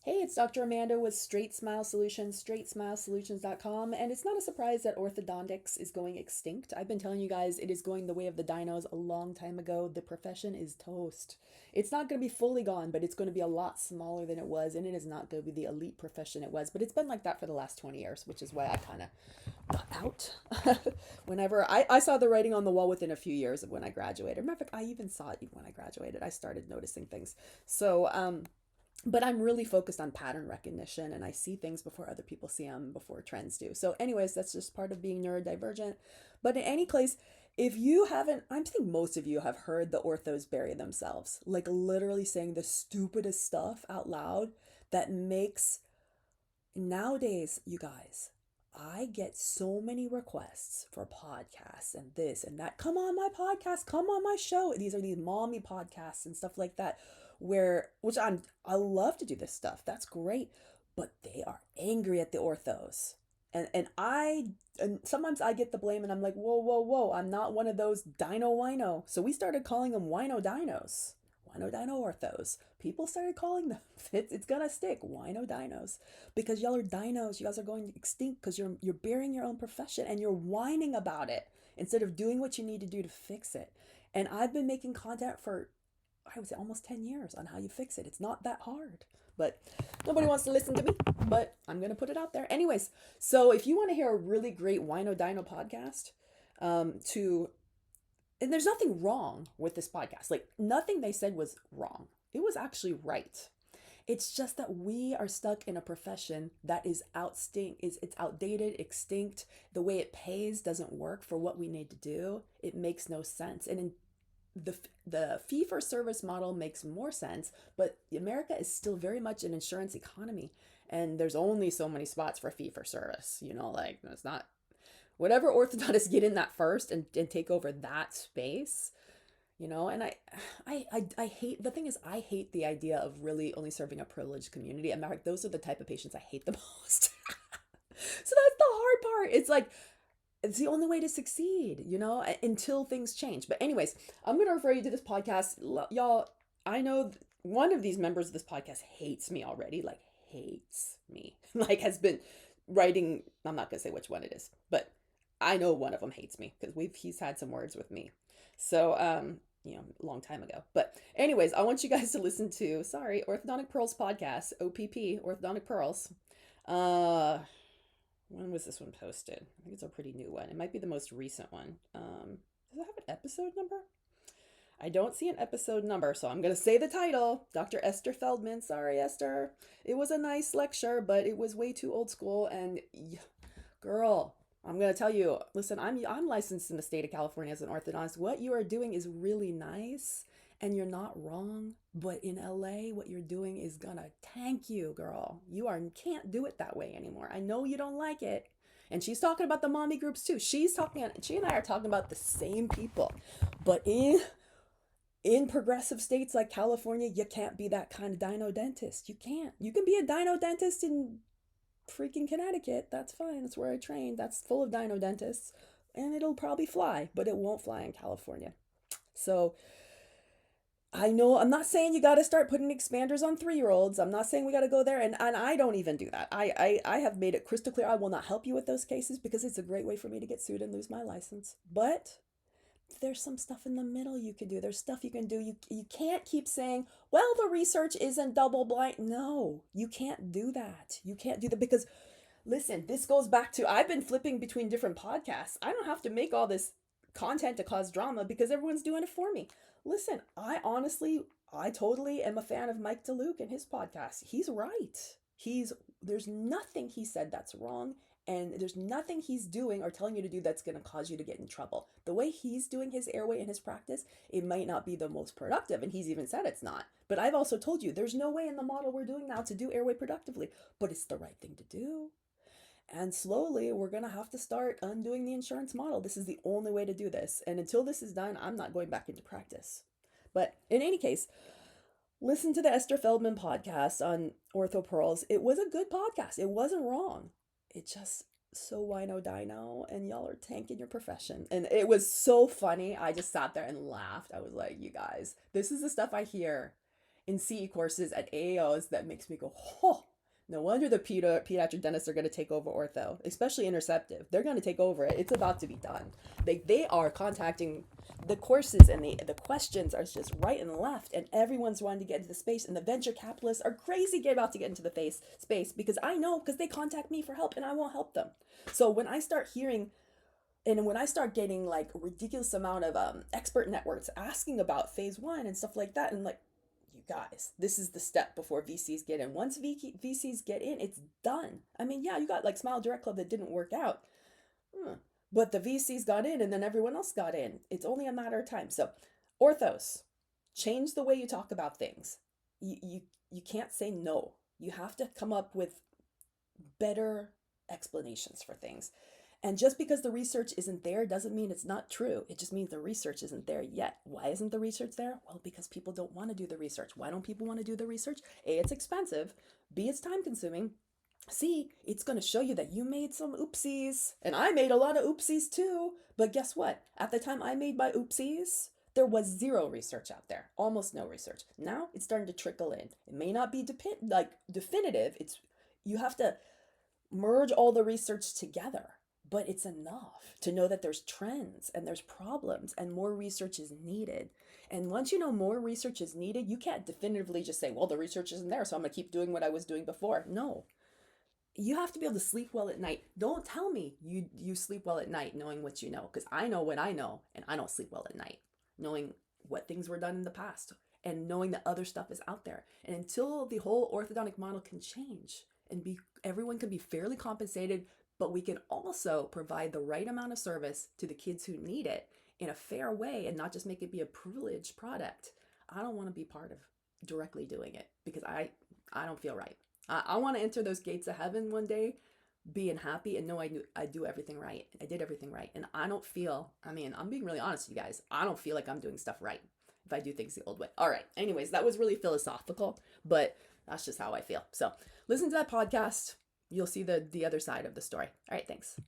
Hey, it's Dr. Amanda with Straightsmile Solutions, straightsmilesolutions.com, and it's not a surprise that orthodontics is going extinct. I've been telling you guys it is going the way of the dinos a long time ago. The profession is toast. It's not going to be fully gone, but it's going to be a lot smaller than it was, and it is not going to be the elite profession it was. But it's been like that for the last 20 years, which is why I kind of got out. Whenever I saw the writing on the wall within a few years of when I graduated. Matter of fact, I even saw it even when I graduated. I started noticing things. But I'm really focused on pattern recognition and I see things before other people see them, before trends do. So, anyways, that's just part of being neurodivergent. But in any case, if you haven't, I think most of you have heard the orthos bury themselves, like literally saying the stupidest stuff out loud that makes nowadays, you guys. I get so many requests for podcasts and this and that. Come on my podcast, come on my show. These mommy podcasts and stuff like that where which I love to do this stuff. That's great, but they are angry at the orthos. And sometimes I get the blame and I'm like, "Whoa, whoa, whoa. I'm not one of those dino wino." So we started calling them wino dinos. Wino dino orthos. People started calling them. It's gonna stick. Wino dinos because y'all are dinos. You guys are going extinct because you're burying your own profession and you're whining about it instead of doing what you need to do to fix it. And I've been making content for I would say almost 10 years on how you fix it. It's not that hard. But nobody wants to listen to me, but I'm going to put it out there. Anyways, so if you want to hear a really great Wino Dino podcast, to and there's nothing wrong with this podcast. Like nothing they said was wrong. It was actually right. It's just that we are stuck in a profession that is it's outdated, extinct. The way it pays doesn't work for what we need to do. It makes no sense. And in the fee for service model makes more sense, but America is still very much an insurance economy, and there's only so many spots for fee for service. Like it's not whatever orthodontists get in that first and take over that space. And I hate the thing is I hate the idea of really only serving a privileged community. And like those are the type of patients I hate the most. So that's the hard part. It's like it's the only way to succeed, until things change. But anyways, I'm going to refer you to this podcast. Y'all, I know one of these members of this podcast hates me already, like hates me, like has been writing. I'm not going to say which one it is, but I know one of them hates me because he's had some words with me. So, a long time ago. But anyways, I want you guys to listen to, Orthodontic Pearls podcast, OPP, Orthodontic Pearls. When was this one posted? I think it's a pretty new one. It might be the most recent one. Does it have an episode number? I don't see an episode number, so I'm going to say the title. Dr. Esther Feldman. Sorry, Esther. It was a nice lecture, but it was way too old school. And girl, I'm going to tell you, listen, I'm licensed in the state of California as an orthodontist. What you are doing is really nice and you're not wrong, but in LA what you're doing is going to tank you, girl. Can't do it that way anymore. I know you don't like it. And she's talking about the mommy groups too. She and I are talking about the same people. But in progressive states like California, you can't be that kind of dino dentist. You can't. You can be a dino dentist in freaking Connecticut. That's fine. That's where I trained. That's full of dino dentists. And it'll probably fly, but it won't fly in California. So I know I'm not saying you got to start putting expanders on 3-year-olds. I'm not saying we got to go there. And I don't even do that. I have made it crystal clear. I will not help you with those cases because it's a great way for me to get sued and lose my license. But there's some stuff in the middle you can do. There's stuff you can do. You can't keep saying, well, the research isn't double blind. No, you can't do that. You can't do that because, listen, this goes back to I've been flipping between different podcasts. I don't have to make all this content to cause drama because everyone's doing it for me. Listen, I totally am a fan of Mike DeLuke and his podcast. He's right. There's nothing he said that's wrong. And there's nothing he's doing or telling you to do that's going to cause you to get in trouble. The way he's doing his airway in his practice, it might not be the most productive. And he's even said it's not. But I've also told you, there's no way in the model we're doing now to do airway productively. But it's the right thing to do. And slowly, we're going to have to start undoing the insurance model. This is the only way to do this. And until this is done, I'm not going back into practice. But in any case, listen to the Esther Feldman podcast on Ortho Pearls. It was a good podcast. It wasn't wrong. It just so wino dino and y'all are tanking your profession. And it was so funny. I just sat there and laughed. I was like, you guys, this is the stuff I hear in CE courses at AAOs that makes me go, oh, no wonder the pediatric dentists are going to take over ortho, especially interceptive. They're going to take over it. It's about to be done. They are contacting the courses, and the questions are just right and left, and everyone's wanting to get into the space, and the venture capitalists are crazy about to get into the space because I know, because they contact me for help and I won't help them. So when I start hearing, and when I start getting like a ridiculous amount of expert networks asking about phase one and stuff like that, and like, you guys, this is the step before VCs get in. Once VCs get in, it's done. I mean, yeah, you got like smiledirectclub that didn't work out, but the VCs got in and then everyone else got in. It's only a matter of time. So orthos, change the way you talk about things. You can't say no. You have to come up with better explanations for things. And just because the research isn't there doesn't mean it's not true. It just means the research isn't there yet. Why isn't the research there? Well, because people don't want to do the research. Why don't people want to do the research? A, it's expensive. B, it's time consuming. C, it's going to show you that you made some oopsies. And I made a lot of oopsies too. But guess what? At the time I made my oopsies, there was zero research out there. Almost no research. Now it's starting to trickle in. It may not be definitive. You have to merge all the research together. But it's enough to know that there's trends and there's problems and more research is needed. And once you know more research is needed, you can't definitively just say, well, the research isn't there, so I'm going to keep doing what I was doing before. No. You have to be able to sleep well at night. Don't tell me you sleep well at night knowing what you know, because I know what I know, and I don't sleep well at night, knowing what things were done in the past and knowing that other stuff is out there. And until the whole orthodontic model can change and everyone can be fairly compensated, but we can also provide the right amount of service to the kids who need it in a fair way and not just make it be a privileged product. I don't want to be part of directly doing it because I don't feel right. I want to enter those gates of heaven one day being happy and know I do everything right. I did everything right. And I don't feel, I'm being really honest with you guys, I don't feel like I'm doing stuff right if I do things the old way. All right. Anyways, that was really philosophical, but that's just how I feel. So listen to that podcast. You'll see the other side of the story. All right, thanks.